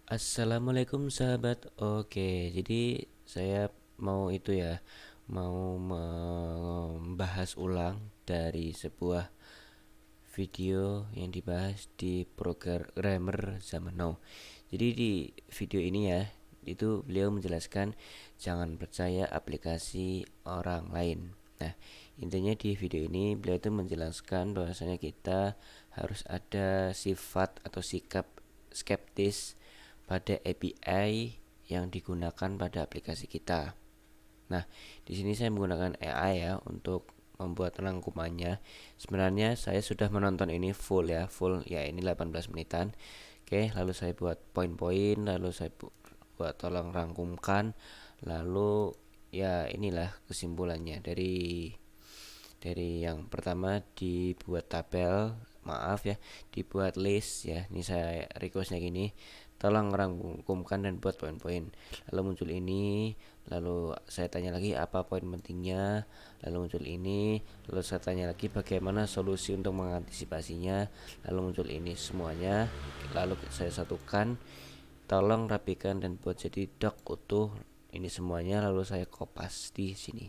Assalamualaikum sahabat. Oke, jadi saya mau itu ya, mau membahas ulang dari sebuah video yang dibahas di programmer zaman now. Jadi di video ini ya, itu beliau menjelaskan jangan percaya aplikasi orang lain. Nah, intinya di video ini beliau itu menjelaskan bahwasanya kita harus ada sifat atau sikap skeptis pada API yang digunakan pada aplikasi kita. Nah, di sini saya menggunakan AI ya untuk membuat rangkumannya. Sebenarnya saya sudah menonton ini full ya, full ya ini 18 menitan. Oke, lalu saya buat poin-poin, lalu saya buat tolong rangkumkan, lalu ya inilah kesimpulannya dari yang pertama dibuat tabel, maaf ya, dibuat list ya. Ini saya requestnya gini, tolong rangkumkan dan buat poin-poin. Lalu muncul ini, lalu saya tanya lagi apa poin pentingnya, lalu muncul ini, lalu saya tanya lagi bagaimana solusi untuk mengantisipasinya, lalu muncul ini semuanya, lalu saya satukan, tolong rapikan dan buat jadi doc utuh ini semuanya, lalu saya kopas di sini.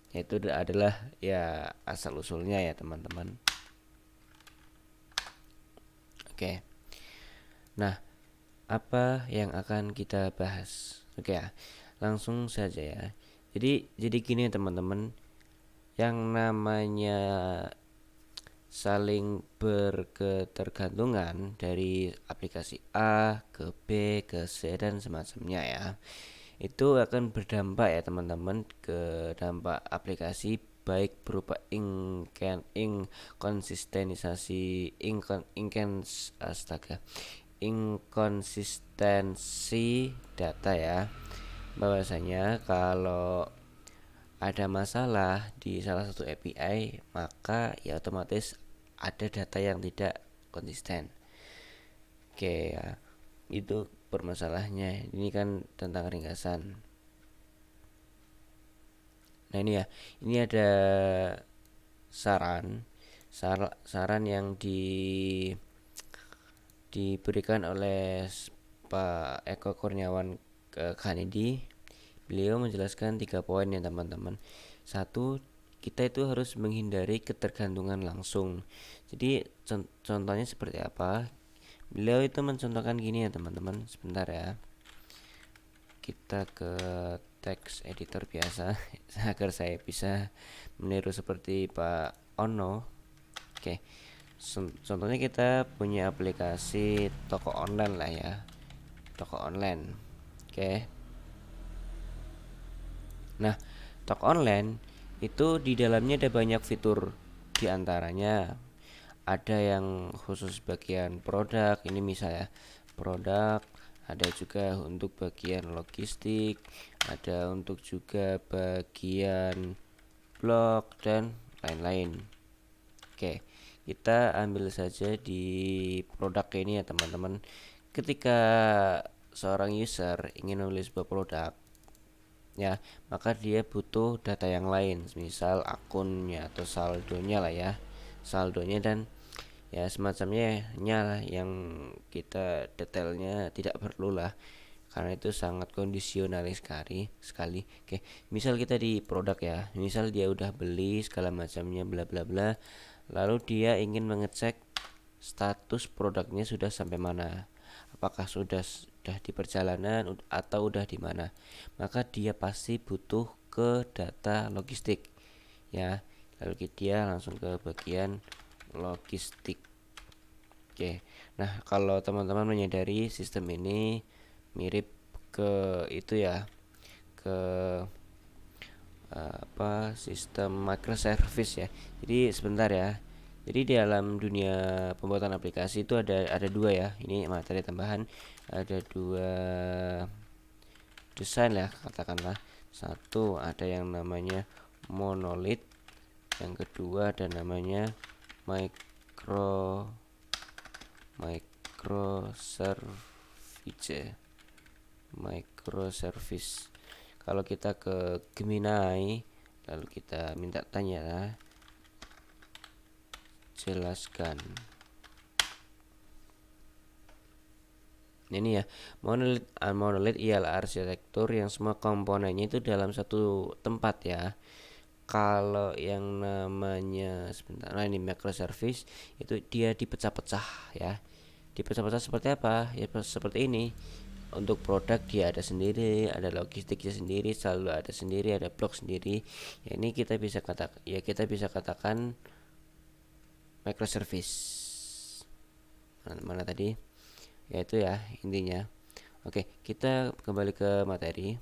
Itu adalah ya asal usulnya ya teman-teman. Oke. Nah, apa yang akan kita bahas? Oke ya. Langsung saja ya. Jadi gini teman-teman, yang namanya saling berketergantungan dari aplikasi A ke B ke C dan semacamnya ya, itu akan berdampak ya teman-teman ke dampak aplikasi, baik berupa inkonsistenisasi inkonsistensi data ya, bahwasanya kalau ada masalah di salah satu API maka ya otomatis ada data yang tidak konsisten. Oke ya, itu permasalahannya. Ini kan tentang ringkasan. Nah ini ya, ini ada saran saran yang diberikan oleh Pak Eko Kurniawan ke Khanedi. Beliau menjelaskan 3 poin ya teman-teman. Satu, kita itu harus menghindari ketergantungan langsung. Jadi contohnya seperti apa? Beliau itu mencontohkan gini ya teman-teman. Sebentar ya. Kita ke teks editor biasa agar saya bisa meniru seperti Pak Ono. Oke. Contohnya kita punya aplikasi toko online lah ya. Toko online. Oke. Nah, toko online itu di dalamnya ada banyak fitur. Di antaranya ada yang khusus bagian produk, ini misalnya produk, ada juga untuk bagian logistik, ada untuk juga bagian blog dan lain-lain. Oke, kita ambil saja di produk ini ya teman-teman. Ketika seorang user ingin menulis sebuah produk ya, maka dia butuh data yang lain, misal akunnya atau saldonya lah ya, saldonya dan ya semacamnya lah, yang kita detailnya tidak perlu lah karena itu sangat kondisionalis sekali. Oke, misal kita di produk ya, misal dia udah beli segala macamnya bla bla bla, lalu dia ingin mengecek status produknya sudah sampai mana, apakah sudah di perjalanan atau udah di mana, maka dia pasti butuh ke data logistik ya. Lalu dia langsung ke bagian logistik. Oke, nah kalau teman-teman menyadari sistem ini mirip ke itu ya, ke apa, sistem microservice ya. Jadi sebentar ya. Jadi di dalam dunia pembuatan aplikasi itu ada dua ya. Ini materi tambahan. Ada dua desain ya katakanlah. Satu ada yang namanya monolith, yang kedua ada namanya micro microservice microservice. Kalau kita ke Gemini lalu kita minta tanya, jelaskan Ini ya, monolith ialah arsitektur yang semua komponennya itu dalam satu tempat ya. Kalau yang namanya sebentar, nah ini microservice itu dia dipecah-pecah ya. Dipecah-pecah seperti apa? Ya seperti ini. Untuk produk dia ada sendiri, ada logistiknya sendiri, selalu ada sendiri, ada blok sendiri. Ya ini kita bisa katakan microservice. Mana tadi? Ya itu ya intinya. Oke, kita kembali ke materi.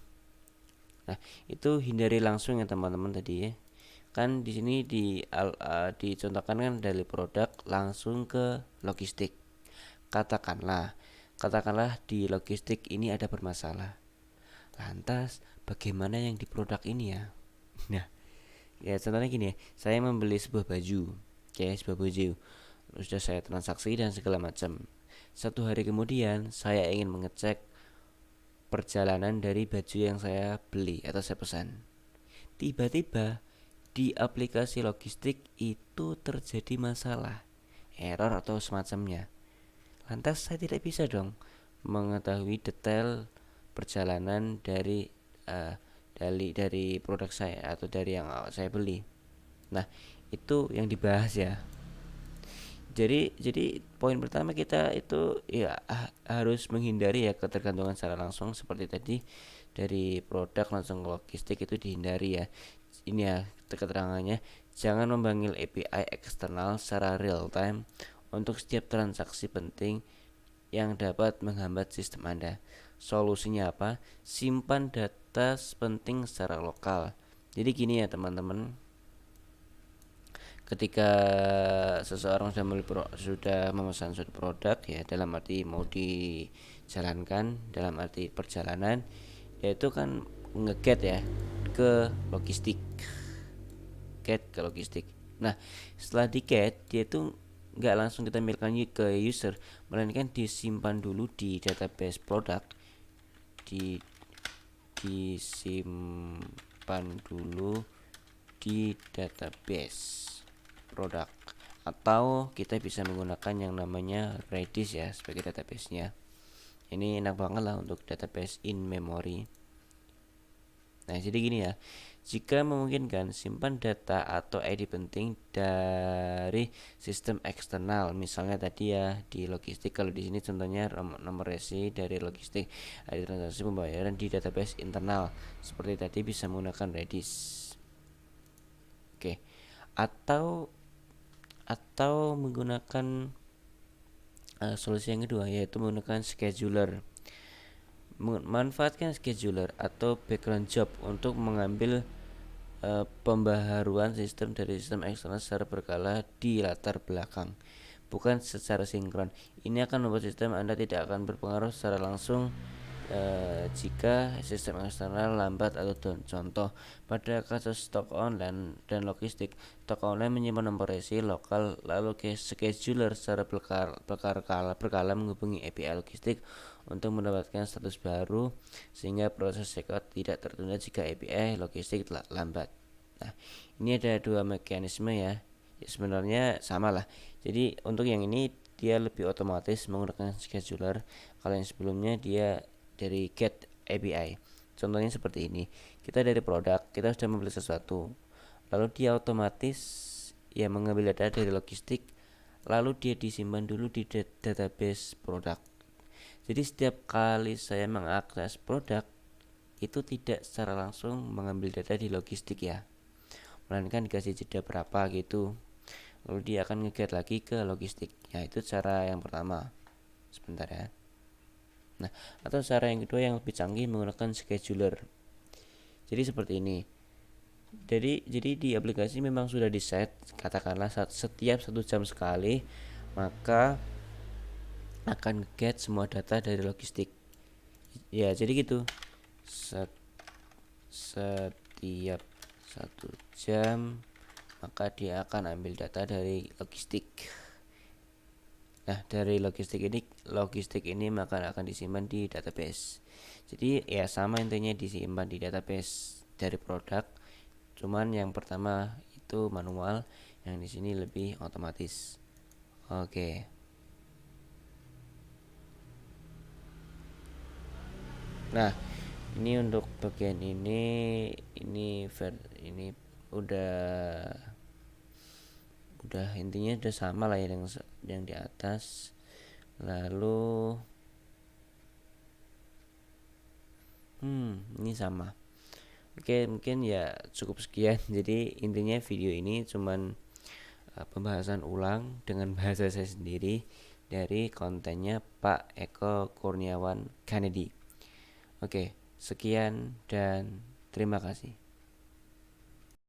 Nah, itu hindari langsung ya teman-teman tadi ya. Kan di sini dicontohkan kan dari produk langsung ke logistik. Katakanlah, katakanlah di logistik ini ada bermasalah. Lantas, bagaimana yang di produk ini ya? Nah, ya contohnya gini ya, saya membeli sebuah baju, kayak sebuah baju, sudah saya transaksi dan segala macam. Satu hari kemudian, saya ingin mengecek perjalanan dari baju yang saya beli atau saya pesan. Tiba-tiba di aplikasi logistik itu terjadi masalah, error atau semacamnya. Lantas saya tidak bisa dong mengetahui detail perjalanan uh, dari produk saya atau dari yang saya beli. Nah, itu yang dibahas ya. Jadi poin pertama kita itu ya harus menghindari ya ketergantungan secara langsung seperti tadi dari produk langsung ke logistik itu dihindari ya. Ini ya keterangannya, jangan memanggil API eksternal secara real time untuk setiap transaksi penting yang dapat menghambat sistem Anda. Solusinya apa? Simpan data penting secara lokal. Jadi gini ya teman-teman, ketika seseorang sudah memesan suatu produk ya, dalam arti mau dijalankan dalam arti perjalanan, yaitu kan ngeget ya ke logistik, get ke logistik. Nah, setelah di get dia itu nggak langsung ditampilkan ke user, melainkan disimpan dulu di database produk, di disimpan dulu di database produk, atau kita bisa menggunakan yang namanya Redis ya sebagai database-nya. Ini enak banget lah untuk database in memory. Nah, jadi gini ya. Jika memungkinkan, simpan data atau ID penting dari sistem eksternal. Misalnya tadi ya di logistik, kalau di sini contohnya nomor resi dari logistik, ada transaksi pembayaran di database internal. Seperti tadi bisa menggunakan Redis. Oke. Atau menggunakan solusi yang kedua, yaitu menggunakan scheduler. Manfaatkan scheduler atau background job untuk mengambil pembaharuan sistem dari sistem eksternal secara berkala di latar belakang, bukan secara sinkron. Ini akan membuat sistem Anda tidak akan berpengaruh secara langsung jika sistem eksternal lambat atau down. Contoh, pada kasus stok online dan logistik, toko online menyimpan nomor resi lokal, lalu scheduler secara berkala menghubungi API logistik untuk mendapatkan status baru, sehingga proses checkout tidak tertunda jika API logistik telah lambat. Nah, ini ada dua mekanisme ya. Ya, sebenarnya sama lah. Jadi untuk yang ini dia lebih otomatis menggunakan scheduler. Kalau yang sebelumnya dia dari get API. Contohnya seperti ini. Kita dari produk, kita sudah membeli sesuatu. Lalu dia otomatis ya mengambil data dari logistik, lalu dia disimpan dulu di database produk. Jadi setiap kali saya mengakses produk itu tidak secara langsung mengambil data di logistik ya, melainkan dikasih jeda berapa gitu, lalu dia akan nge-get lagi ke logistik. Ya itu cara yang pertama. Sebentar ya. Nah, atau cara yang kedua yang lebih canggih menggunakan scheduler. Jadi seperti ini. Jadi di aplikasi memang sudah di set, katakanlah setiap 1 jam sekali, maka akan get semua data dari logistik. Ya jadi gitu. Setiap 1 jam maka dia akan ambil data dari logistik. Nah, dari logistik ini maka akan disimpan di database. Jadi ya sama intinya, disimpan di database dari produk. Cuman yang pertama itu manual, yang di sini lebih otomatis. Oke. Nah, ini untuk bagian ini udah intinya udah sama lah ya yang di atas. Lalu ini sama. Oke, mungkin ya cukup sekian. Jadi intinya video ini cuman pembahasan ulang dengan bahasa saya sendiri dari kontennya Pak Eko Kurniawan Kennedy. Oke, sekian dan terima kasih.